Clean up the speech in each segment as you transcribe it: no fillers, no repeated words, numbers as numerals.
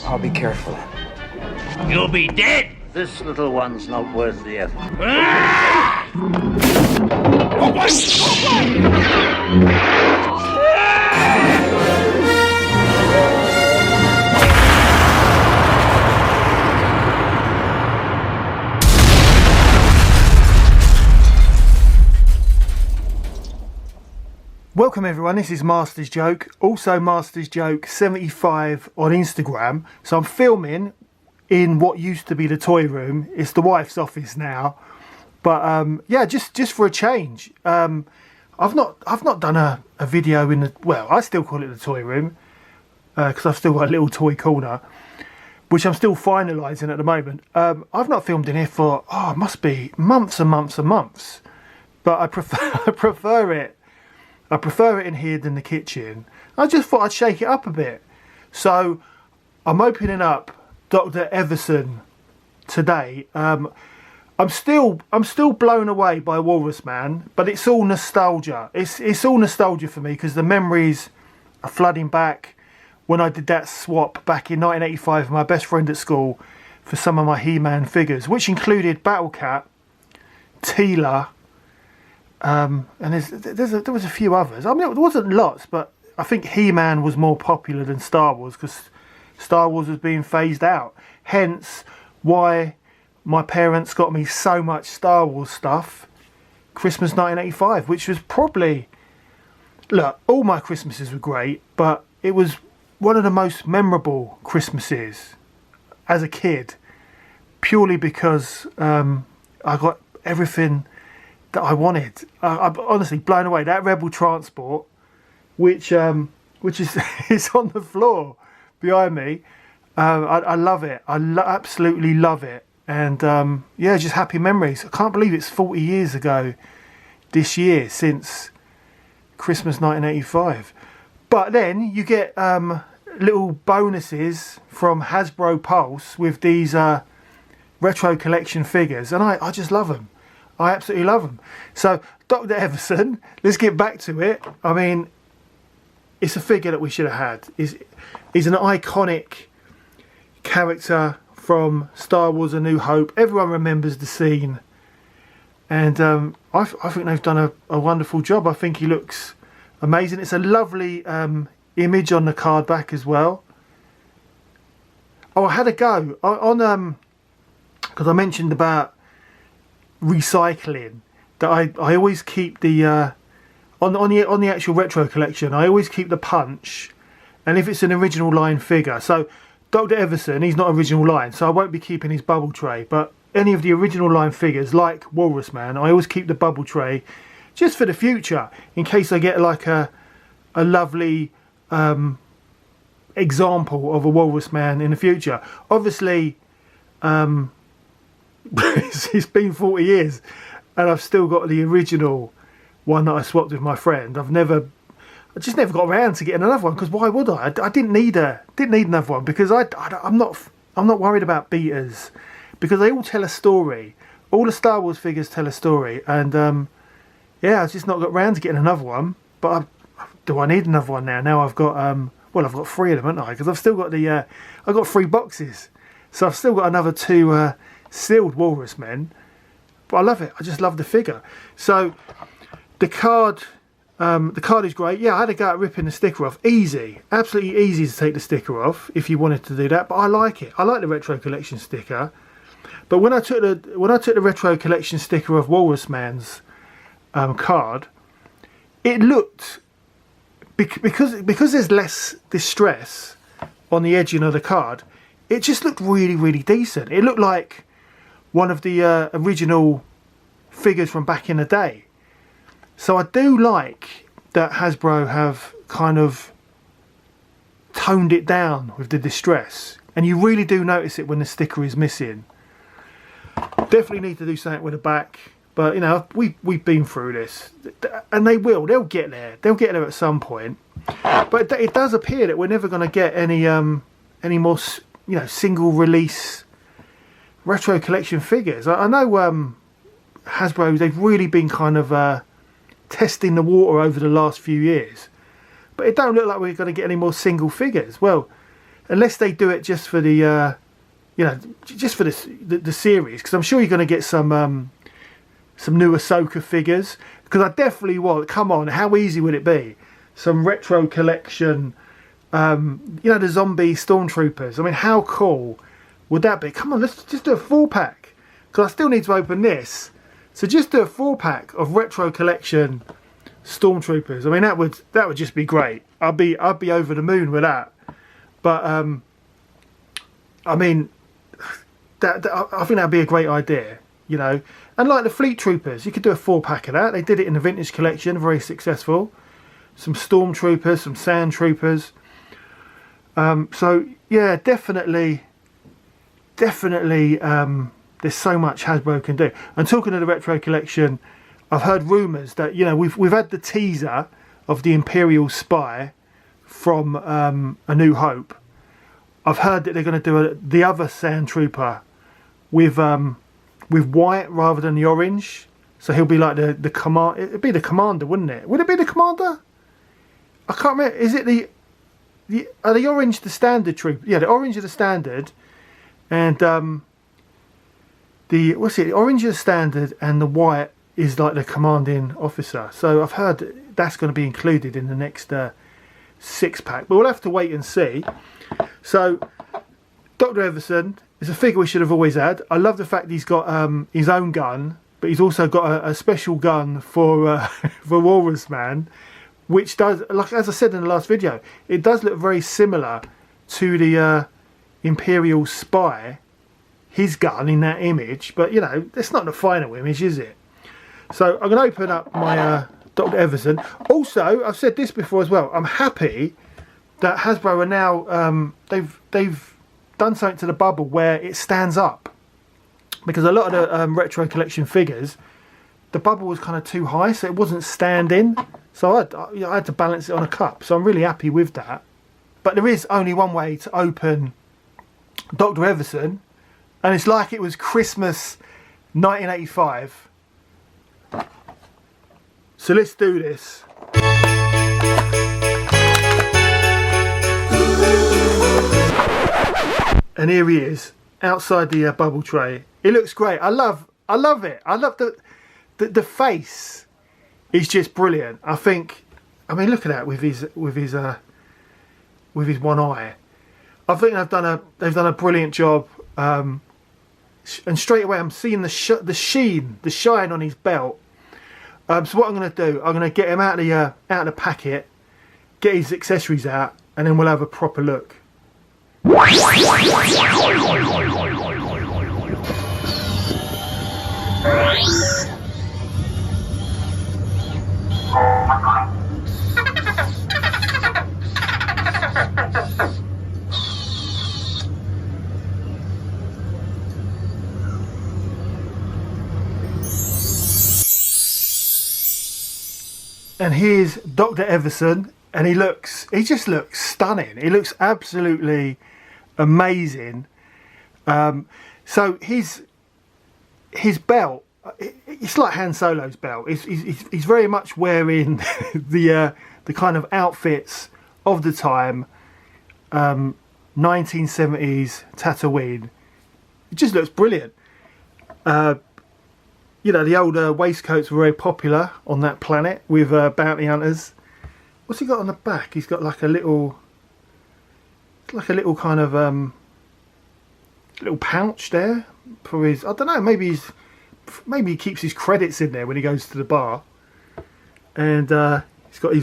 I'll be careful. You'll be dead! This little one's not worth the effort. Welcome everyone, this is Master's Joke, also Master's Joke 75 on Instagram. So I'm filming in what used to be the toy room. It's the wife's office now. But yeah, just for a change. I've not done a video in the, well, I still call it the toy room, because I've still got a little toy corner, which I'm still finalising at the moment. I've not filmed in here for, it must be months and months and months. But I prefer it in here than the kitchen. I just thought I'd shake it up a bit. So I'm opening up Dr. Evazan today. I'm still blown away by Walrus Man, but it's all nostalgia. It's all nostalgia for me because the memories are flooding back when I did that swap back in 1985 with my best friend at school for some of my He-Man figures, which included Battle Cat, Teela, and there was a few others. I mean, there wasn't lots, but I think He-Man was more popular than Star Wars because Star Wars was being phased out. Hence why my parents got me so much Star Wars stuff Christmas 1985, which was probably, look, all my Christmases were great, but it was one of the most memorable Christmases as a kid, purely because I got everything that I wanted. I'm honestly blown away. That Rebel transport, which is it's on the floor behind me. I love it. Absolutely love it. And yeah, just happy memories. I can't believe it's 40 years ago this year since Christmas 1985. But then you get little bonuses from Hasbro Pulse with these retro collection figures, and I just love them. I absolutely love them. So, Dr. Evazan, let's get back to it. I mean, it's a figure that we should have had. He's an iconic character from Star Wars A New Hope. Everyone remembers the scene. And I think they've done a wonderful job. I think he looks amazing. It's a lovely image on the card back as well. Oh, I had a go on because I mentioned about recycling, that I always keep the on the actual retro collection, I always keep the punch, and if it's an original line figure, so Dr. Evazan, he's not original line, so I won't be keeping his bubble tray, but any of the original line figures like Walrus Man, I always keep the bubble tray just for the future in case I get like a lovely example of a Walrus Man in the future. Obviously it's been 40 years and I've still got the original one that I swapped with my friend. I just never got around to getting another one, because why would I? I didn't need another one, because I'm not worried about beaters, because they all tell a story. All the Star Wars figures tell a story, and yeah, I've just not got around to getting another one. But do I need another one now? Now I've got well, I've got 3 of them, haven't I? Because I've still got I've got 3 boxes, so I've still got another 2 sealed Walrus Men. But I love it. I just love the figure. So the card is great. Yeah, I had a go at ripping the sticker off. Easy, absolutely easy to take the sticker off if you wanted to do that. But I like it. I like the retro collection sticker. But when I took the retro collection sticker of Walrus Man's card, it looked, because there's less distress on the edging of the card, it just looked really, really decent. It looked like one of the original figures from back in the day. So I do like that Hasbro have kind of toned it down with the distress, and you really do notice it when the sticker is missing. Definitely need to do something with the back, but you know, we've been through this, and they'll get there at some point. But it does appear that we're never going to get any more, you know, single release retro collection figures. I know Hasbro, they've really been kind of testing the water over the last few years, but it don't look like we're going to get any more single figures. Well, unless they do it just for the just for the series, because I'm sure you're going to get some new Ahsoka figures, because I definitely want, come on, how easy would it be, some retro collection, the zombie stormtroopers. I mean, how cool would that be? Come on, let's just do a 4-pack, because I still need to open this. So just do a 4-pack of retro collection stormtroopers. I mean, that would just be great. I'd be over the moon with that. But I mean, I think that'd be a great idea, And like the Fleet Troopers, you could do a 4-pack of that. They did it in the Vintage Collection, very successful. Some Stormtroopers, some Sand Troopers. So yeah, definitely. There's so much Hasbro can do. And talking of the retro collection, I've heard rumours that we've had the teaser of the Imperial Spy from A New Hope. I've heard that they're going to do the other Sand Trooper with white rather than the orange. So he'll be like the command. It'd be the commander, wouldn't it? Would it be the commander? I can't remember. Is it the orange the standard troop? Yeah, the orange is the standard, and the orange is the standard, and the white is like the commanding officer. So I've heard that's going to be included in the next 6-pack, but we'll have to wait and see. So Dr. Evazan is a figure we should have always had. I love the fact he's got his own gun, but he's also got a special gun for for Walrus Man, which does, like as I said in the last video, it does look very similar to the Imperial Spy, his gun in that image. But it's not the final image, is it? So I'm going to open up my Dr. Evazan. Also, I've said this before as well, I'm happy that Hasbro are now they've done something to the bubble where it stands up, because a lot of the retro collection figures, the bubble was kind of too high, so it wasn't standing, so I had to balance it on a cup. So I'm really happy with that. But there is only one way to open Dr. Evazan, and it's like it was Christmas 1985. So let's do this. And here he is, outside the bubble tray. It looks great. I love it. I love the face is just brilliant. I mean, look at that with his one eye. I think they've done a brilliant job. And straight away, I'm seeing the shine on his belt. So what I'm going to do, I'm going to get him out of the packet, get his accessories out, and then we'll have a proper look. And here's Dr. Evazan, and he just looks stunning. He looks absolutely amazing. So his belt, it's like Han Solo's belt. He's very much wearing the kind of outfits of the time, 1970s Tatooine. It just looks brilliant. The older waistcoats were very popular on that planet with bounty hunters. What's he got on the back? He's got like a little kind of little pouch there for his. I don't know. Maybe he keeps his credits in there when he goes to the bar. And he's got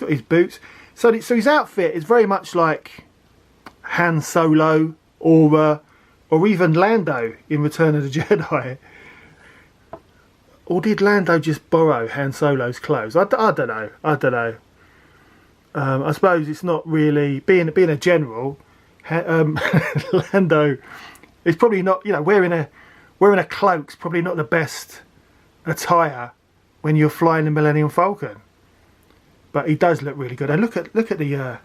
his boots. So his outfit is very much like Han Solo or even Lando in Return of the Jedi. Or did Lando just borrow Han Solo's clothes? I don't know. I suppose it's not really being a general. Lando is probably not. Wearing a cloak's probably not the best attire when you're flying the Millennium Falcon. But he does look really good. And look at the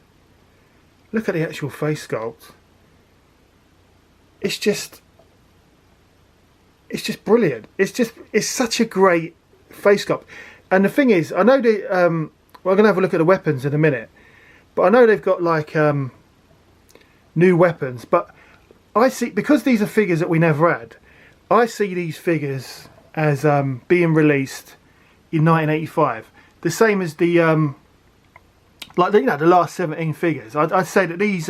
actual face sculpt. It's just brilliant. It's such a great face sculpt. And the thing is, I know we're going to have a look at the weapons in a minute, but I know they've got like new weapons. But I see, because these are figures that we never had, I see these figures as being released in 1985, the same as the like the, the last 17 figures. I'd say that these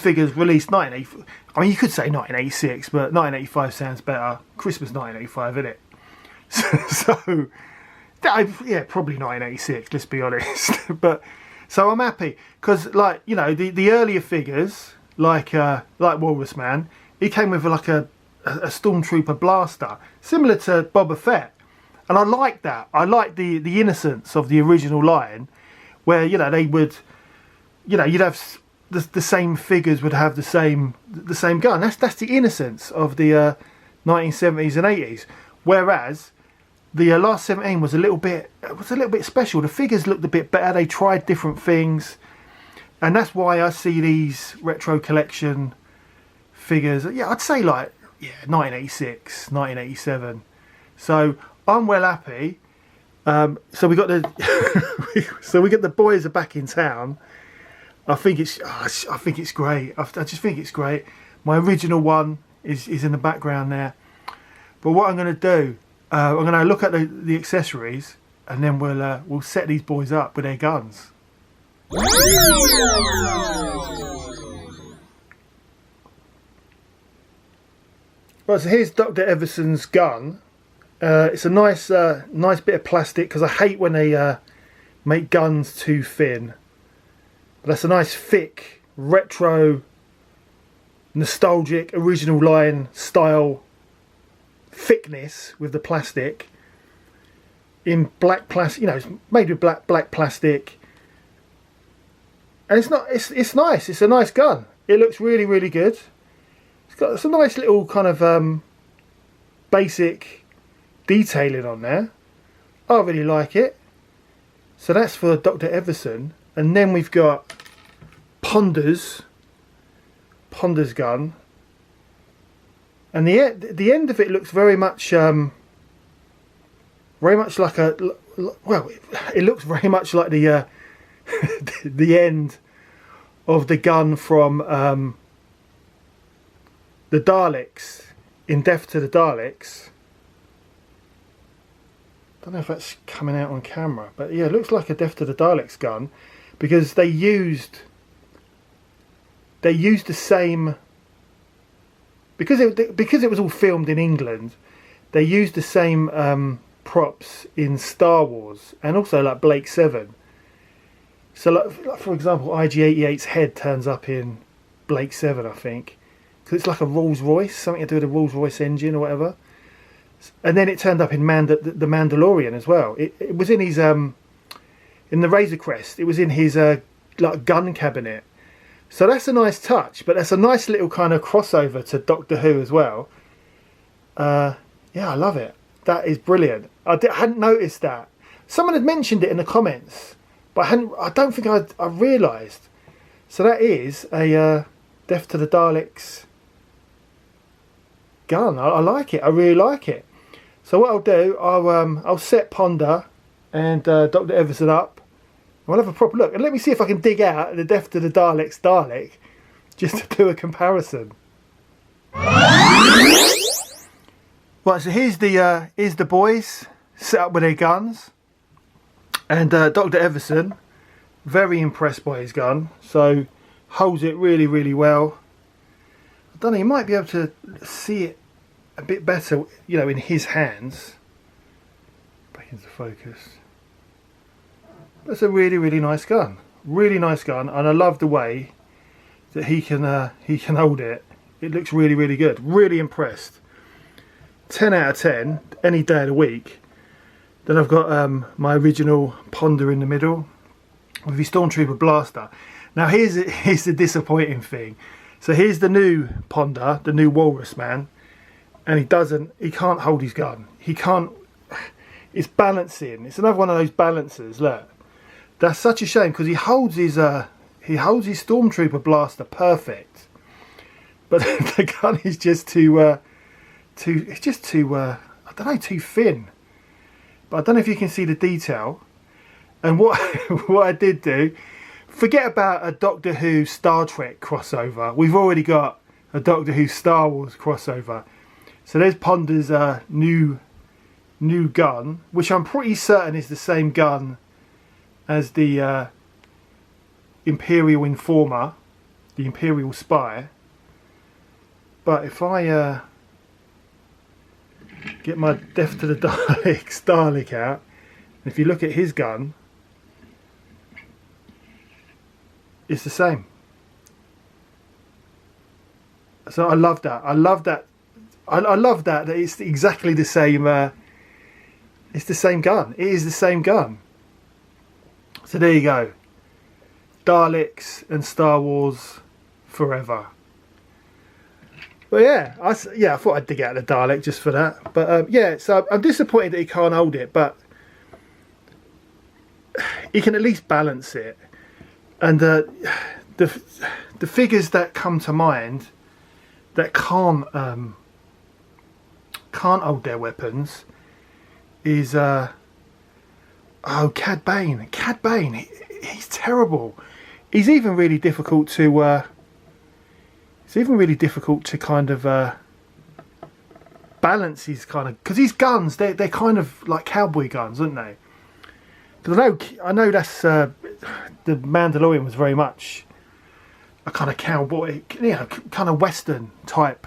figures released 1980. I mean, you could say 1986, but 1985 sounds better. Christmas 1985, isn't it? So yeah, probably 1986. Let's be honest. But so I'm happy because, like, you know, the earlier figures, like Walrus Man, he came with like a stormtrooper blaster, similar to Boba Fett, and I like that. I like the innocence of the original line, where, you know, they would, you know, you'd have the same figures would have the same gun. That's the innocence of the 1970s and 80s. Whereas the last 17 was a little bit special. The figures looked a bit better. They tried different things, and that's why I see these retro collection figures. Yeah, I'd say like 1986, 1987. So I'm well happy. So we got the boys are back in town. I think it's great. I just think it's great. My original one is in the background there. But what I'm going to do, I'm going to look at the accessories, and then we'll set these boys up with their guns. Right, so here's Dr. Evazan's gun. It's a nice bit of plastic, because I hate when they make guns too thin. But that's a nice thick, retro, nostalgic, original line style thickness with the plastic in black plastic. You know, it's made with black plastic, and it's nice. It's a nice gun. It looks really good. It's got some nice little kind of basic detailing on there. I really like it. So that's for Dr. Evazan. And then we've got Ponder's gun, and the end of it looks very much like it looks very much like the the end of the gun from the Daleks in Death to the Daleks. I don't know if that's coming out on camera, but yeah, it looks like a Death to the Daleks gun, because they used the same, because it was all filmed in England. They used the same props in Star Wars, and also like Blake 7. So like for example, IG-88's head turns up in Blake 7, I think, because it's like a Rolls Royce, something to do with a Rolls Royce engine or whatever. And then it turned up in the Mandalorian as well. It was in his in the Razor Crest. It was in his like gun cabinet. So that's a nice touch, but that's a nice little kind of crossover to Doctor Who as well. Yeah, I love it. That is brilliant. I hadn't noticed that. Someone had mentioned it in the comments, but I don't think I realised. So that is a Death to the Daleks gun. I like it. I really like it. So what I'll do, I'll set Ponder and Dr. Evazan up. We'll have a proper look, and let me see if I can dig out the Death to the Daleks Dalek, just to do a comparison. Right, so here's the boys set up with their guns, and Dr. Evazan, very impressed by his gun, so holds it really well. I don't know, you might be able to see it a bit better, you know, in his hands. Back into focus. That's a really nice gun. Really nice gun, and I love the way that he can hold it. It looks really good. Really impressed. 10 out of 10 any day of the week. Then I've got my original Ponder in the middle with his Stormtrooper blaster. Now here's the disappointing thing. So here's the new Ponder, the new Walrus Man, and he can't hold his gun. He can't. It's balancing. It's another one of those balancers. Look, that's such a shame, because he holds his Stormtrooper blaster perfect, but the gun is just too it's just too I don't know, too thin. But I don't know if you can see the detail. And what what I did do forget about a Doctor Who Star Trek crossover. We've already got a Doctor Who Star Wars crossover. So there's Ponder's new gun, which I'm pretty certain is the same gun as the Imperial Informer, the Imperial Spy. But if I get my Death to the Dalek out, if you look at his gun, it's the same. So I love that. I love that. I love that it's exactly the same. It's the same gun. It is the same gun. So there you go. Daleks and Star Wars forever. But yeah, I thought I'd dig out the Dalek just for that. But yeah, so I'm disappointed that he can't hold it, but he can at least balance it. And the figures that come to mind that can't hold their weapons is Cad Bane. Cad Bane, he's terrible. He's even really difficult to kind of balance his kind of, because his guns, they're kind of like cowboy guns, aren't they? Because I know that's the Mandalorian was very much a kind of cowboy, kind of western type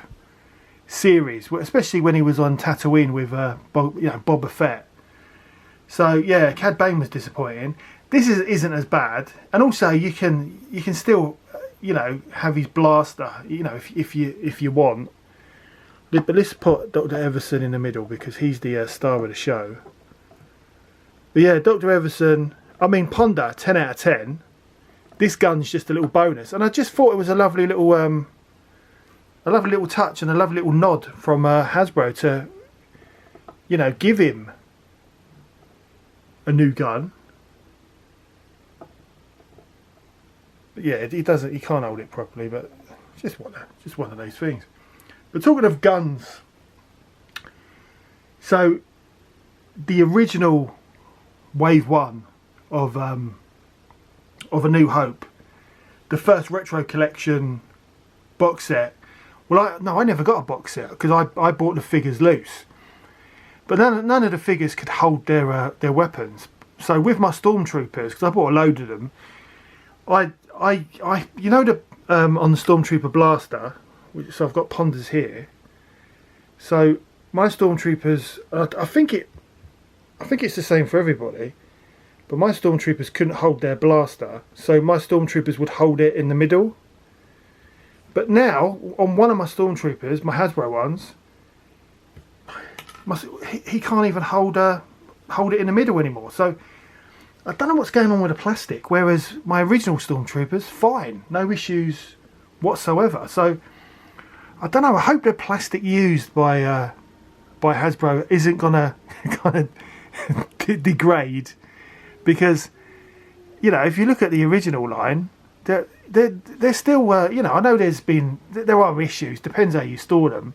series, especially when he was on Tatooine with Boba Fett. So yeah, Cad Bane was disappointing. This isn't as bad, and also you can still have his blaster, if you want. But let's put Dr. Evazan in the middle because he's the star of the show. But yeah, Dr. Evazan, I mean Ponder, 10 out of 10. This gun's just a little bonus, and I just thought it was a lovely little touch and a lovely little nod from Hasbro to, give him a new gun. But yeah, he can't hold it properly, but just one of those things. But talking of guns, so the original Wave 1 of A New Hope, the first retro collection box set. Well, I never got a box set because I bought the figures loose. But none of the figures could hold their weapons. So with my Stormtroopers, because I bought a load of them, I on the Stormtrooper blaster, so I've got Ponders here. So my Stormtroopers, I think it's the same for everybody. But my Stormtroopers couldn't hold their blaster, so my Stormtroopers would hold it in the middle. But now, on one of my Stormtroopers, my Hasbro ones, he can't even hold it in the middle anymore. So I don't know what's going on with the plastic. Whereas my original Stormtroopers, fine, no issues whatsoever. So I don't know. I hope the plastic used by Hasbro isn't gonna kind of degrade. Because, if you look at the original line, they're still, I know there are issues, depends how you store them,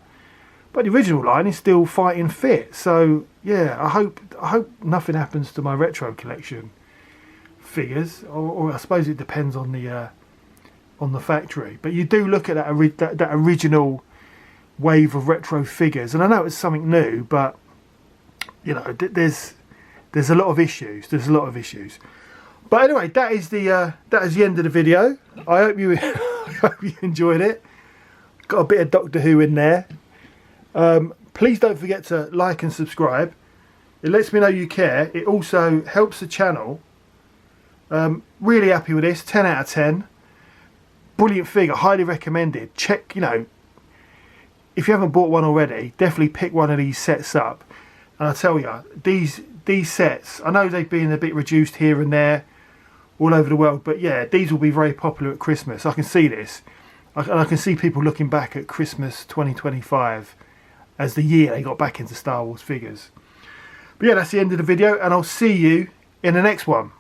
but the original line is still fighting fit. So yeah, I hope nothing happens to my retro collection figures, or I suppose it depends on the factory. But you do look at that original wave of retro figures, and I know it's something new, but there's a lot of issues. But anyway, that is the end of the video. I hope you enjoyed it. Got a bit of Doctor Who in there. Please don't forget to like and subscribe. It lets me know you care. It also helps the channel. Really happy with this. 10 out of 10. Brilliant figure. Highly recommended. Check. If you haven't bought one already, definitely pick one of these sets up. And I tell you, these sets, I know they've been a bit reduced here and there all over the world, but yeah, these will be very popular at Christmas. I can see this. I can see people looking back at Christmas 2025 as the year they got back into Star Wars figures. But yeah, that's the end of the video, and I'll see you in the next one.